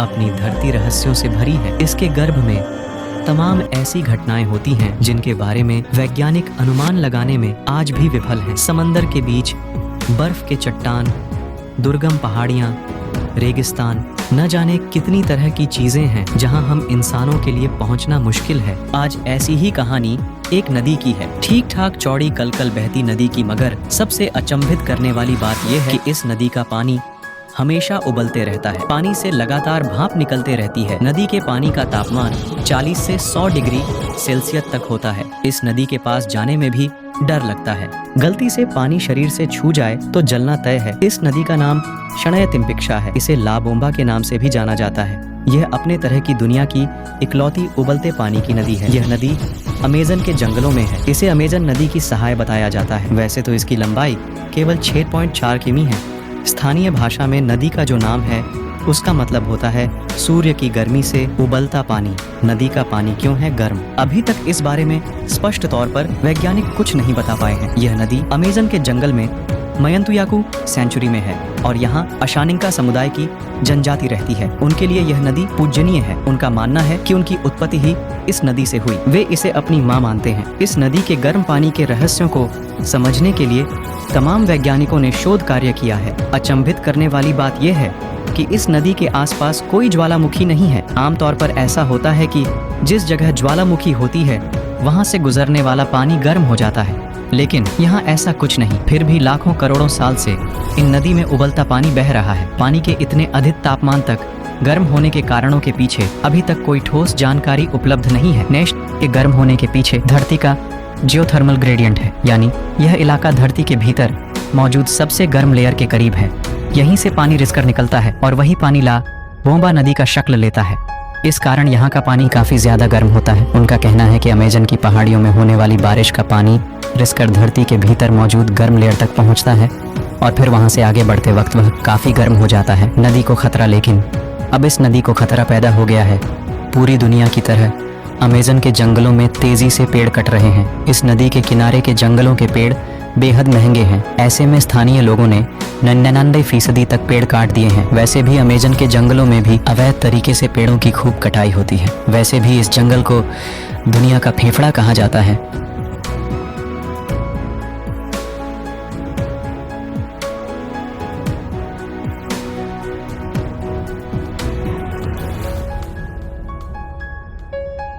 अपनी धरती रहस्यों से भरी है। इसके गर्भ में तमाम ऐसी घटनाएं होती हैं जिनके बारे में वैज्ञानिक अनुमान लगाने में आज भी विफल हैं। समंदर के बीच बर्फ के चट्टान, दुर्गम पहाड़ियां, रेगिस्तान, न जाने कितनी तरह की चीजें हैं जहां हम इंसानों के लिए पहुंचना मुश्किल है। आज ऐसी ही कहानी एक नदी की है। ठीक ठाक चौड़ी कलकल बहती नदी की, मगर सबसे अचंभित करने वाली बात यह है कि इस नदी का पानी हमेशा उबलते रहता है। पानी से लगातार भाप निकलते रहती है। नदी के पानी का तापमान 40 से 100 डिग्री सेल्सियस तक होता है। इस नदी के पास जाने में भी डर लगता है। गलती से पानी शरीर से छू जाए तो जलना तय है। इस नदी का नाम शणयतिम्पिक्षा है। इसे लाबोंबा के नाम से भी जाना जाता है। यह अपने तरह की दुनिया की इकलौती उबलते पानी की नदी है। यह नदी अमेज़न के जंगलों में है। इसे अमेज़न नदी की सहाय बताया जाता है। वैसे तो इसकी लंबाई केवल 6.4 किमी है। स्थानीय भाषा में नदी का जो नाम है उसका मतलब होता है सूर्य की गर्मी से उबलता पानी। नदी का पानी क्यों है गर्म? अभी तक इस बारे में स्पष्ट तौर पर वैज्ञानिक कुछ नहीं बता पाए हैं। यह नदी अमेज़न के जंगल में मयंतुयाकु सेंचुरी में है और यहाँ अशानिंका समुदाय की जनजाति रहती है। उनके लिए यह नदी पूजनीय है। उनका मानना है कि उनकी उत्पत्ति ही इस नदी से हुई। वे इसे अपनी माँ मानते हैं। इस नदी के गर्म पानी के रहस्यों को समझने के लिए तमाम वैज्ञानिकों ने शोध कार्य किया है। अचंभित करने वाली बात यह है कि इस नदी के आसपास कोई ज्वालामुखी नहीं है। आमतौर पर ऐसा होता है कि जिस जगह ज्वालामुखी होती है वहाँ से गुजरने वाला पानी गर्म हो जाता है, लेकिन यहाँ ऐसा कुछ नहीं। फिर भी लाखों करोड़ों साल से इन नदी में उबलता पानी बह रहा है। पानी के इतने अधिक तापमान तक गर्म होने के कारणों के पीछे अभी तक कोई ठोस जानकारी उपलब्ध नहीं है। नेक्स्ट के गर्म होने के पीछे धरती का जियोथर्मल ग्रेडियंट है, यानी यह इलाका धरती के भीतर मौजूद सबसे गर्म लेयर के करीब है। यहीं से पानी रिसकर निकलता है और वही पानी लाबोंबा नदी का शक्ल लेता है। इस कारण यहाँ का पानी काफी ज्यादा गर्म होता है। उनका कहना है कि अमेज़न की पहाड़ियों में होने वाली बारिश का पानी रिसकर धरती के भीतर मौजूद गर्म लेयर तक पहुँचता है और फिर वहाँ से आगे बढ़ते वक्त वह काफी गर्म हो जाता है। नदी को खतरा, लेकिन अब इस नदी को खतरा पैदा हो गया है। पूरी दुनिया की तरह अमेज़न के जंगलों में तेजी से पेड़ कट रहे हैं। इस नदी के किनारे के जंगलों के पेड़ बेहद महंगे हैं। ऐसे में स्थानीय लोगों ने 99% तक पेड़ काट दिए हैं। वैसे भी अमेज़न के जंगलों में भी अवैध तरीके से पेड़ों की खूब कटाई होती है। वैसे भी इस जंगल को दुनिया का फेफड़ा कहा जाता है।